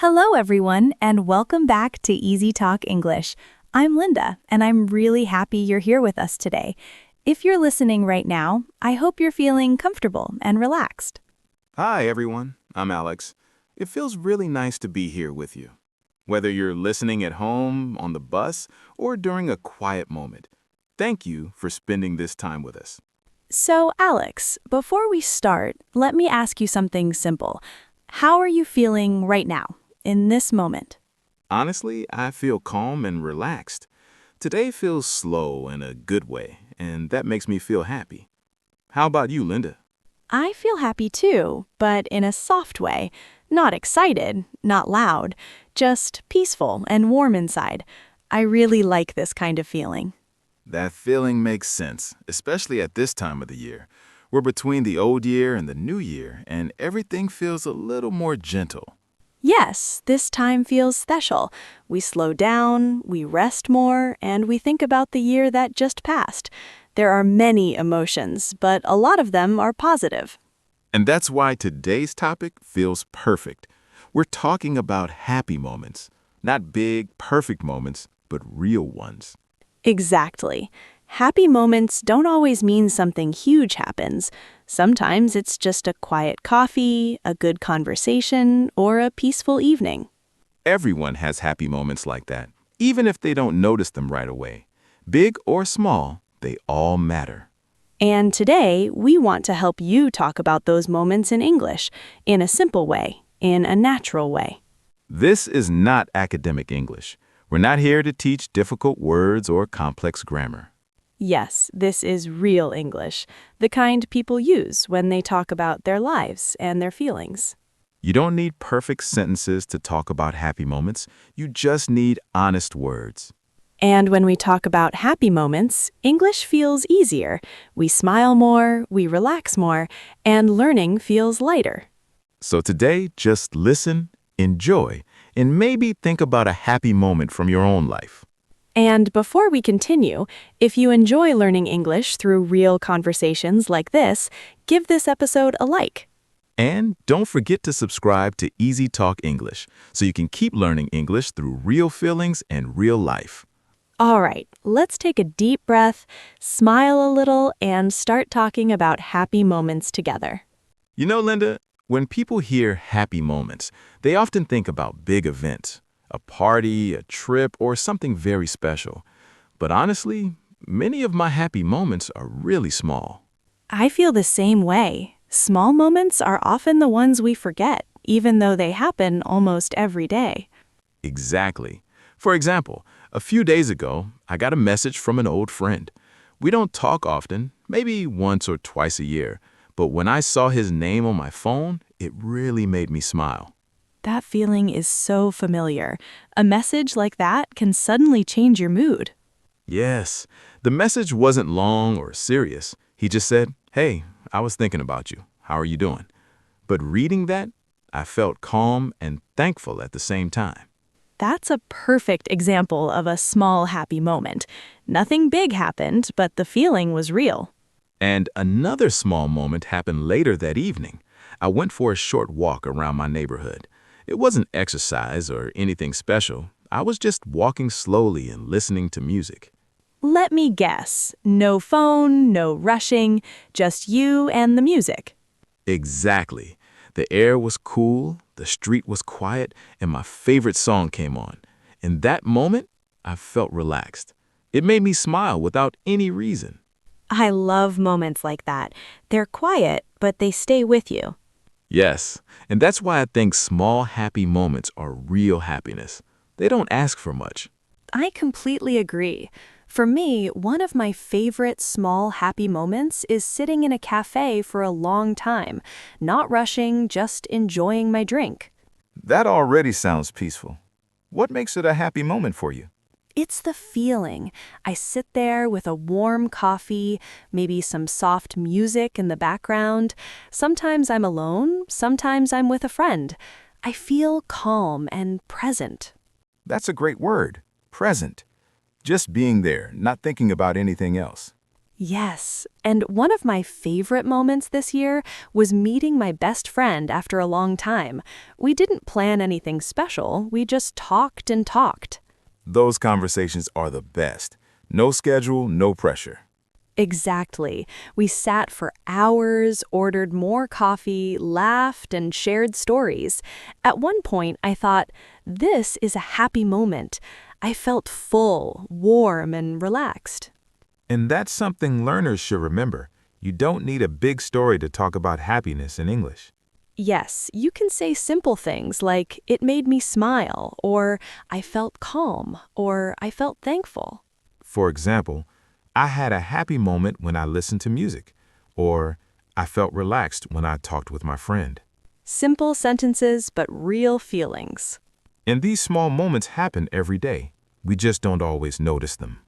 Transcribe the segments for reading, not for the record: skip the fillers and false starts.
Hello, everyone, and welcome back to EasyTalk English. I'm Linda, and I'm really happy you're here with us today. If you're listening right now, I hope you're feeling comfortable and relaxed. Hi, everyone. I'm Alex. It feels really nice to be here with you. Whether you're listening at home, on the bus, or during a quiet moment, thank you for spending this time with us. So, Alex, before we start, let me ask you something simple. How are you feeling right now, in this moment? Honestly, I feel calm and relaxed. Today feels slow in a good way, and that makes me feel happy. How about you, Linda? I feel happy too, but in a soft way. Not excited, not loud, just peaceful and warm inside. I really like this kind of feeling. That feeling makes sense, especially at this time of the year. We're between the old year and the new year, and everything feels a little more gentle. Yes, this time feels special. We slow down, we rest more, and we think about the year that just passed. There are many emotions, but a lot of them are positive. And that's why today's topic feels perfect. We're talking about happy moments, not big, perfect moments, but real ones. Exactly. Happy moments don't always mean something huge happens. Sometimes it's just a quiet coffee, a good conversation, or a peaceful evening. Everyone has happy moments like that, even if they don't notice them right away. Big or small, they all matter. And today, we want to help you talk about those moments in English, in a simple way, in a natural way. This is not academic English. We're not here to teach difficult words or complex grammar. Yes, this is real English, the kind people use when they talk about their lives and their feelings. You don't need perfect sentences to talk about happy moments. You just need honest words. And when we talk about happy moments, English feels easier. We smile more, we relax more, and learning feels lighter. So today, just listen, enjoy, and maybe think about a happy moment from your own life. And before we continue, if you enjoy learning English through real conversations like this, give this episode a like. And don't forget to subscribe to Easy Talk English so you can keep learning English through real feelings and real life. All right, let's take a deep breath, smile a little, and start talking about happy moments together. You know, Linda, when people hear happy moments, they often think about big events, a party, a trip, or something very special. But honestly, many of my happy moments are really small. I feel the same way. Small moments are often the ones we forget, even though they happen almost every day. Exactly. For example, a few days ago, I got a message from an old friend. We don't talk often, maybe once or twice a year, but when I saw his name on my phone, it really made me smile. That feeling is so familiar. A message like that can suddenly change your mood. Yes, the message wasn't long or serious. He just said, "Hey, I was thinking about you. How are you doing?" But reading that, I felt calm and thankful at the same time. That's a perfect example of a small happy moment. Nothing big happened, but the feeling was real. And another small moment happened later that evening. I went for a short walk around my neighborhood. It wasn't exercise or anything special. I was just walking slowly and listening to music. Let me guess. No phone, no rushing, just you and the music. Exactly. The air was cool, the street was quiet, and my favorite song came on. In that moment, I felt relaxed. It made me smile without any reason. I love moments like that. They're quiet, but they stay with you. Yes, and that's why I think small happy moments are real happiness. They don't ask for much. I completely agree. For me, one of my favorite small happy moments is sitting in a cafe for a long time, not rushing, just enjoying my drink. That already sounds peaceful. What makes it a happy moment for you? It's the feeling. I sit there with a warm coffee, maybe some soft music in the background. Sometimes I'm alone, sometimes I'm with a friend. I feel calm and present. That's a great word, present. Just being there, not thinking about anything else. Yes, and one of my favorite moments this year was meeting my best friend after a long time. We didn't plan anything special, we just talked and talked. Those conversations are the best. No schedule, no pressure. Exactly. We sat for hours, ordered more coffee, laughed, and shared stories. At one point, I thought, this is a happy moment. I felt full, warm, and relaxed. And that's something learners should remember. You don't need a big story to talk about happiness in English. Yes, you can say simple things like, it made me smile, or I felt calm, or I felt thankful. For example, I had a happy moment when I listened to music, or I felt relaxed when I talked with my friend. Simple sentences, but real feelings. And these small moments happen every day. We just don't always notice them.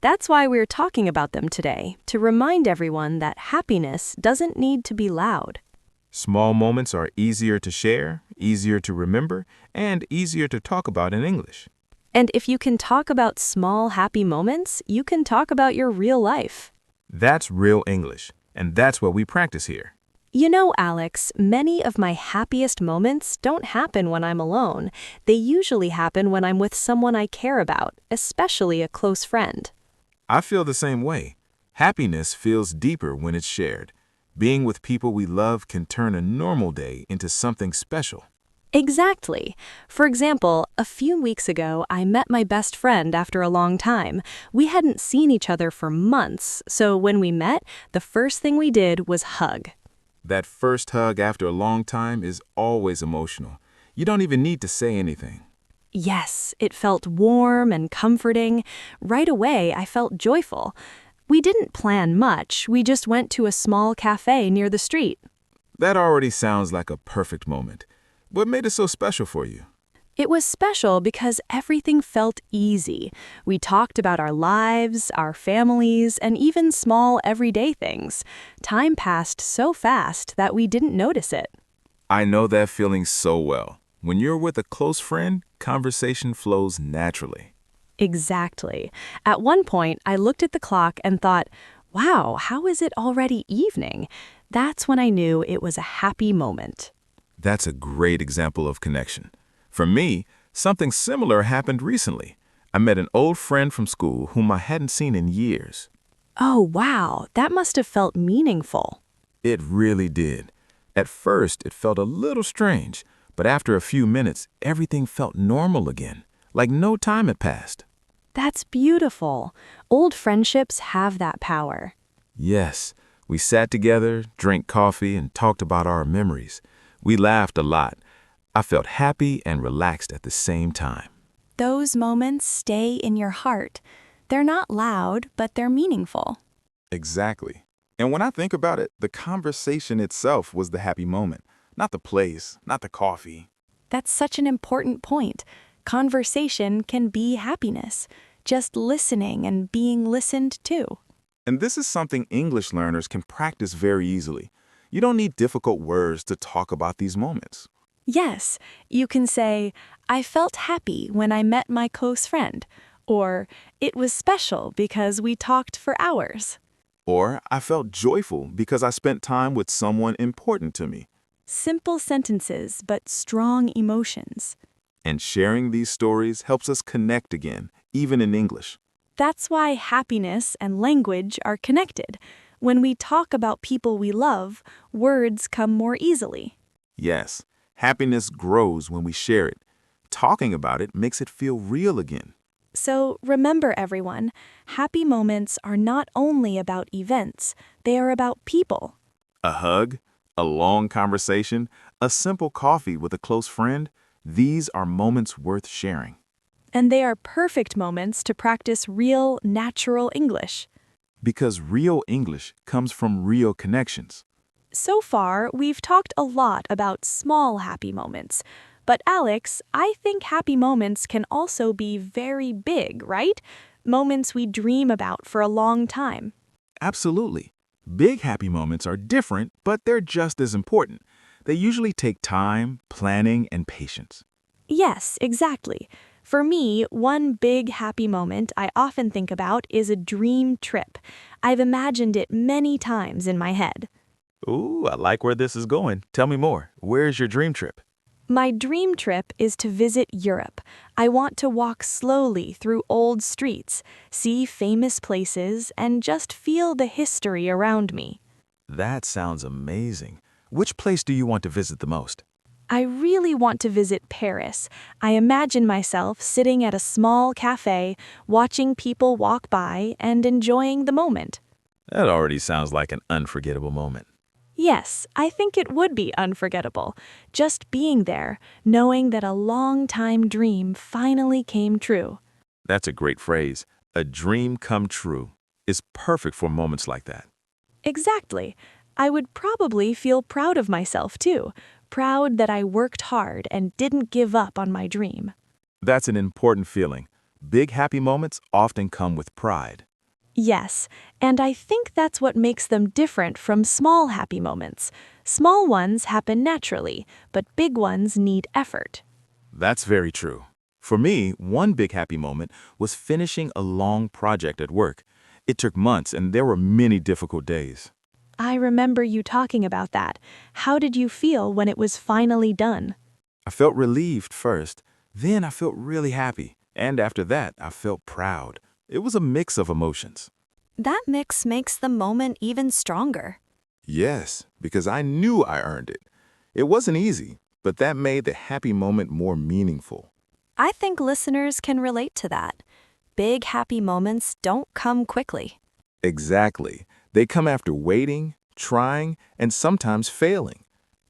That's why we're talking about them today, to remind everyone that happiness doesn't need to be loud. Small moments are easier to share, easier to remember, and easier to talk about in English. And if you can talk about small, happy moments, you can talk about your real life. That's real English, and that's what we practice here. You know, Alex, many of my happiest moments don't happen when I'm alone. They usually happen when I'm with someone I care about, especially a close friend. I feel the same way. Happiness feels deeper when it's shared. Being with people we love can turn a normal day into something special. Exactly. For example, a few weeks ago, I met my best friend after a long time. We hadn't seen each other for months, so when we met, the first thing we did was hug. That first hug after a long time is always emotional. You don't even need to say anything. Yes, it felt warm and comforting. Right away, I felt joyful. We didn't plan much, we just went to a small cafe near the street. That already sounds like a perfect moment. What made it so special for you? It was special because everything felt easy. We talked about our lives, our families, and even small everyday things. Time passed so fast that we didn't notice it. I know that feeling so well. When you're with a close friend, conversation flows naturally. Exactly. At one point, I looked at the clock and thought, wow, how is it already evening? That's when I knew it was a happy moment. That's a great example of connection. For me, something similar happened recently. I met an old friend from school whom I hadn't seen in years. Oh, wow, that must have felt meaningful. It really did. At first, it felt a little strange, but after a few minutes, everything felt normal again, like no time had passed. That's beautiful. Old friendships have that power. Yes, we sat together, drank coffee, and talked about our memories. We laughed a lot. I felt happy and relaxed at the same time. Those moments stay in your heart. They're not loud, but they're meaningful. Exactly. And when I think about it, the conversation itself was the happy moment, not the place, not the coffee. That's such an important point. Conversation can be happiness, just listening and being listened to. And this is something English learners can practice very easily. You don't need difficult words to talk about these moments. Yes, you can say, I felt happy when I met my close friend, or it was special because we talked for hours. Or I felt joyful because I spent time with someone important to me. Simple sentences, but strong emotions. And sharing these stories helps us connect again, even in English. That's why happiness and language are connected. When we talk about people we love, words come more easily. Yes, happiness grows when we share it. Talking about it makes it feel real again. So remember, everyone, happy moments are not only about events, they are about people. A hug, a long conversation, a simple coffee with a close friend, these are moments worth sharing. And they are perfect moments to practice real, natural English. Because real English comes from real connections. So far, we've talked a lot about small happy moments. But Alex, I think happy moments can also be very big, right? Moments we dream about for a long time. Absolutely. Big happy moments are different, but they're just as important. They usually take time, planning, and patience. Yes, exactly. For me, one big happy moment I often think about is a dream trip. I've imagined it many times in my head. Ooh, I like where this is going. Tell me more. Where's your dream trip? My dream trip is to visit Europe. I want to walk slowly through old streets, see famous places, and just feel the history around me. That sounds amazing. Which place do you want to visit the most? I really want to visit Paris. I imagine myself sitting at a small cafe, watching people walk by and enjoying the moment. That already sounds like an unforgettable moment. Yes, I think it would be unforgettable. Just being there, knowing that a long-time dream finally came true. That's a great phrase. A dream come true is perfect for moments like that. Exactly. I would probably feel proud of myself too, proud that I worked hard and didn't give up on my dream. That's an important feeling. Big happy moments often come with pride. Yes, and I think that's what makes them different from small happy moments. Small ones happen naturally, but big ones need effort. That's very true. For me, one big happy moment was finishing a long project at work. It took months and there were many difficult days. I remember you talking about that. How did you feel when it was finally done? I felt relieved first, then I felt really happy, and after that, I felt proud. It was a mix of emotions. That mix makes the moment even stronger. Yes, because I knew I earned it. It wasn't easy, but that made the happy moment more meaningful. I think listeners can relate to that. Big happy moments don't come quickly. Exactly. They come after waiting, trying, and sometimes failing.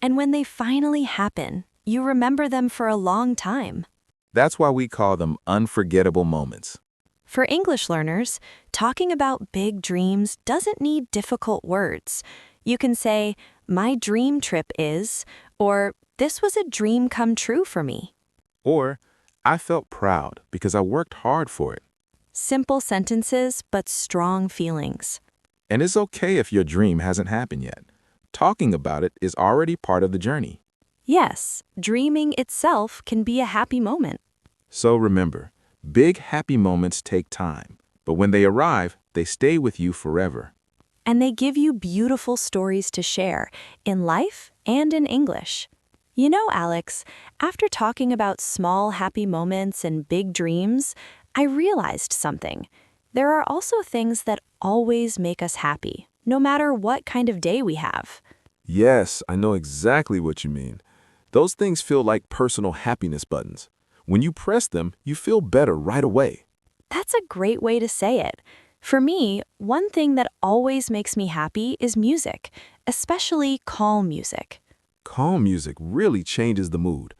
And when they finally happen, you remember them for a long time. That's why we call them unforgettable moments. For English learners, talking about big dreams doesn't need difficult words. You can say, "My dream trip is," or "This was a dream come true for me." Or, I felt proud because I worked hard for it. Simple sentences, but strong feelings. And it's okay if your dream hasn't happened yet. Talking about it is already part of the journey. Yes, dreaming itself can be a happy moment. So remember, big happy moments take time, but when they arrive, they stay with you forever. And they give you beautiful stories to share, in life and in English. You know, Alex, after talking about small happy moments and big dreams, I realized something. There are also things that always make us happy, no matter what kind of day we have. Yes, I know exactly what you mean. Those things feel like personal happiness buttons. When you press them, you feel better right away. That's a great way to say it. For me, one thing that always makes me happy is music, especially calm music. Calm music really changes the mood.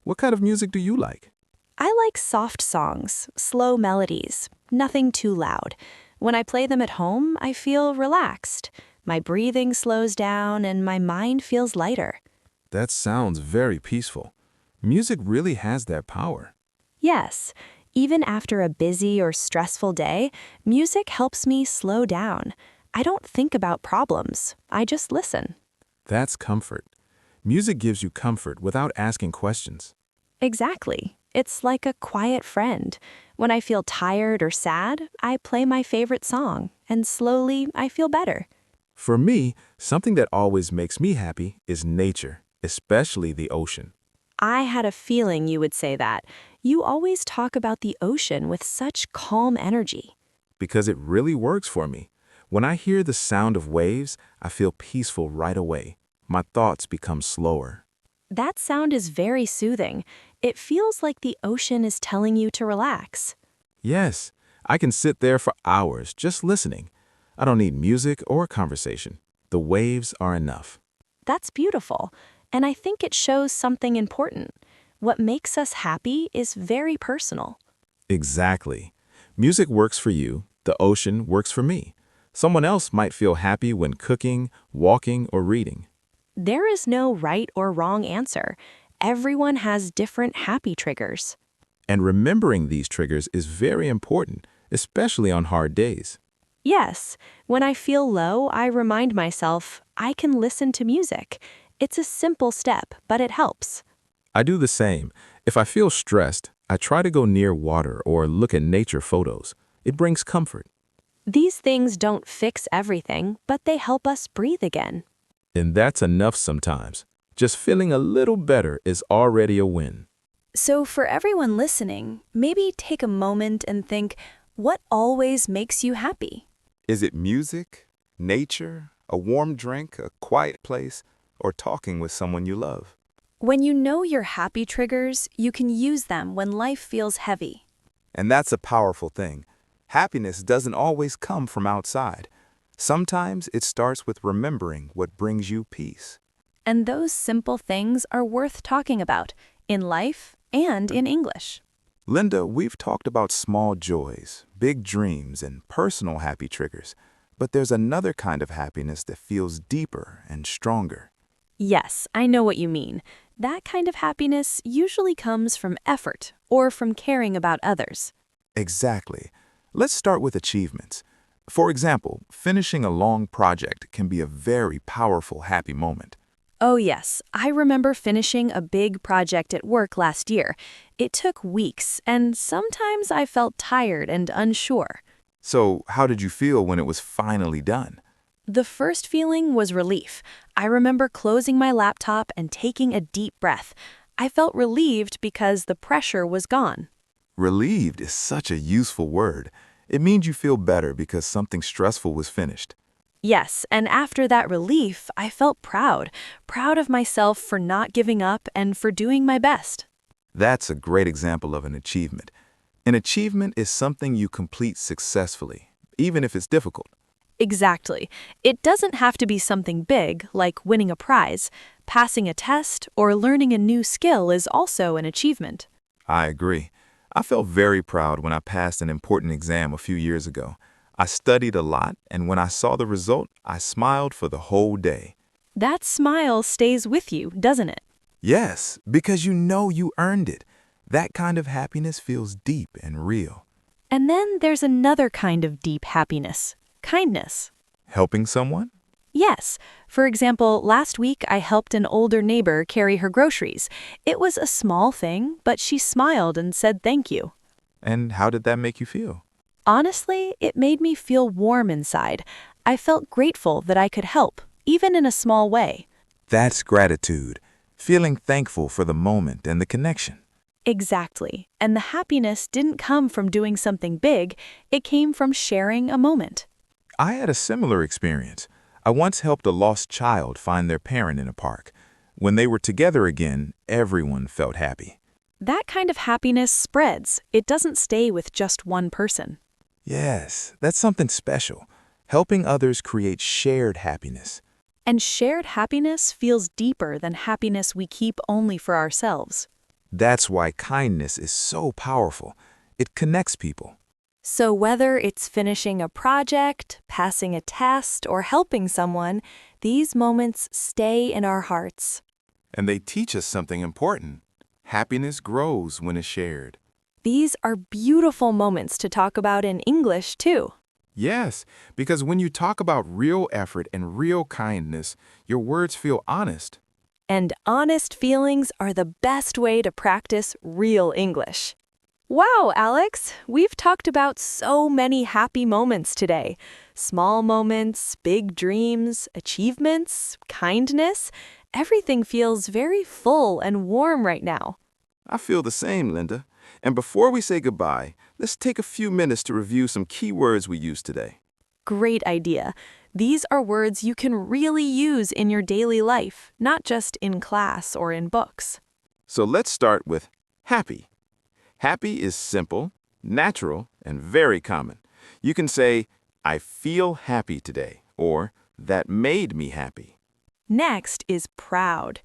What kind of music do you like? I like soft songs, slow melodies, nothing too loud. When I play them at home, I feel relaxed. My breathing slows down and my mind feels lighter. That sounds very peaceful. Music really has that power. Yes, even after a busy or stressful day, music helps me slow down. I don't think about problems, I just listen. That's comfort. Music gives you comfort without asking questions. Exactly. It's like a quiet friend. When I feel tired or sad, I play my favorite song, and slowly I feel better. For me, something that always makes me happy is nature, especially the ocean. I had a feeling you would say that. You always talk about the ocean with such calm energy. Because it really works for me. When I hear the sound of waves, I feel peaceful right away. My thoughts become slower. That sound is very soothing. It feels like the ocean is telling you to relax. Yes, I can sit there for hours just listening. I don't need music or conversation. The waves are enough. That's beautiful, and I think it shows something important. What makes us happy is very personal. Exactly. Music works for you, the ocean works for me. Someone else might feel happy when cooking, walking, or reading. There is no right or wrong answer. Everyone has different happy triggers. And remembering these triggers is very important, especially on hard days. Yes, when I feel low, I remind myself I can listen to music. It's a simple step, but it helps. I do the same. If I feel stressed, I try to go near water or look at nature photos. It brings comfort. These things don't fix everything, but they help us breathe again. And that's enough sometimes. Just feeling a little better is already a win. So for everyone listening, maybe take a moment and think, what always makes you happy? Is it music, nature, a warm drink, a quiet place, or talking with someone you love? When you know your happy triggers, you can use them when life feels heavy. And that's a powerful thing. Happiness doesn't always come from outside. Sometimes it starts with remembering what brings you peace. And those simple things are worth talking about in life and in English. Linda, we've talked about small joys, big dreams, and personal happy triggers, but there's another kind of happiness that feels deeper and stronger. Yes, I know what you mean. That kind of happiness usually comes from effort or from caring about others. Exactly. Let's start with achievements. For example, finishing a long project can be a very powerful happy moment. Oh yes, I remember finishing a big project at work last year. It took weeks, and sometimes I felt tired and unsure. So, how did you feel when it was finally done? The first feeling was relief. I remember closing my laptop and taking a deep breath. I felt relieved because the pressure was gone. Relieved is such a useful word. It means you feel better because something stressful was finished. Yes, and after that relief, I felt proud of myself for not giving up and for doing my best. That's a great example of an achievement. An achievement is something you complete successfully, even if it's difficult. Exactly. It doesn't have to be something big, like winning a prize. Passing a test or learning a new skill is also an achievement. I agree. I felt very proud when I passed an important exam a few years ago. I studied a lot, and when I saw the result, I smiled for the whole day. That smile stays with you, doesn't it? Yes, because you know you earned it. That kind of happiness feels deep and real. And then there's another kind of deep happiness, kindness. Helping someone? Yes. For example, last week I helped an older neighbor carry her groceries. It was a small thing, but she smiled and said thank you. And how did that make you feel? Honestly, it made me feel warm inside. I felt grateful that I could help, even in a small way. That's gratitude, feeling thankful for the moment and the connection. Exactly. And the happiness didn't come from doing something big, it came from sharing a moment. I had a similar experience. I once helped a lost child find their parent in a park. When they were together again, everyone felt happy. That kind of happiness spreads. It doesn't stay with just one person. Yes, that's something special. Helping others creates shared happiness. And shared happiness feels deeper than happiness we keep only for ourselves. That's why kindness is so powerful. It connects people. So whether it's finishing a project, passing a test, or helping someone, these moments stay in our hearts. And they teach us something important. Happiness grows when it's shared. These are beautiful moments to talk about in English, too. Yes, because when you talk about real effort and real kindness, your words feel honest. And honest feelings are the best way to practice real English. Wow, Alex, we've talked about so many happy moments today. Small moments, big dreams, achievements, kindness. Everything feels very full and warm right now. I feel the same, Linda. And before we say goodbye, let's take a few minutes to review some key words we used today. Great idea. These are words you can really use in your daily life, not just in class or in books. So let's start with happy. Happy is simple, natural, and very common. You can say, I feel happy today, or that made me happy. Next is proud.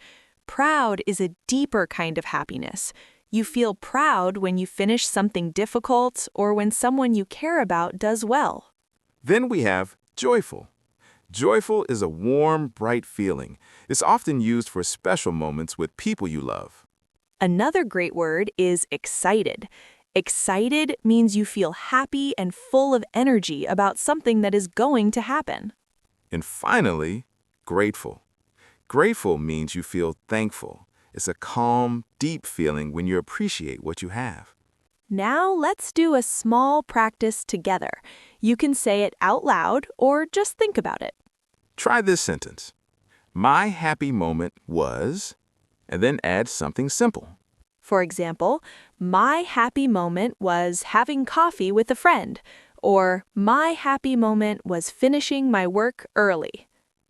Proud is a deeper kind of happiness. You feel proud when you finish something difficult or when someone you care about does well. Then we have joyful. Joyful is a warm, bright feeling. It's often used for special moments with people you love. Another great word is excited. Excited means you feel happy and full of energy about something that is going to happen. And finally, grateful. Grateful means you feel thankful. It's a calm, deep feeling when you appreciate what you have. Now let's do a small practice together. You can say it out loud or just think about it. Try this sentence. My happy moment was, and then add something simple. For example, my happy moment was having coffee with a friend, or my happy moment was finishing my work early.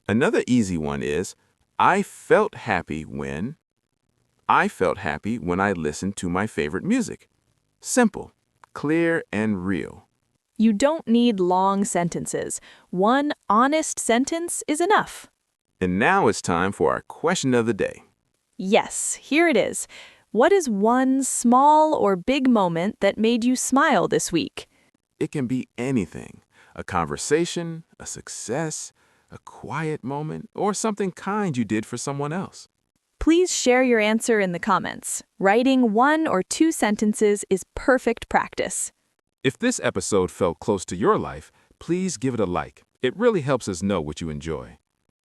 Another easy one is, I felt happy when I listened to my favorite music. Simple, clear, and real. You don't need long sentences. One honest sentence is enough. And now it's time for our question of the day. Yes, here it is. What is one small or big moment that made you smile this week? It can be anything. A conversation, a success, a quiet moment, or something kind you did for someone else. Please share your answer in the comments. Writing 1 or 2 sentences is perfect practice. If this episode felt close to your life, please give it a like. It really helps us know what you enjoy.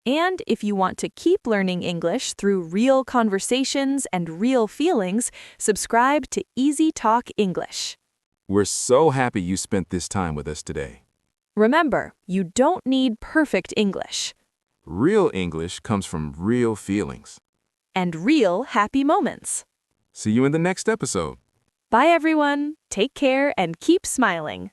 And if you want to keep learning English through real conversations and real feelings, subscribe to EasyTalk English. We're so happy you spent this time with us today. Remember, you don't need perfect English Real English comes from real feelings. and real happy moments. See you in the next episode. Bye, everyone. Take care and keep smiling.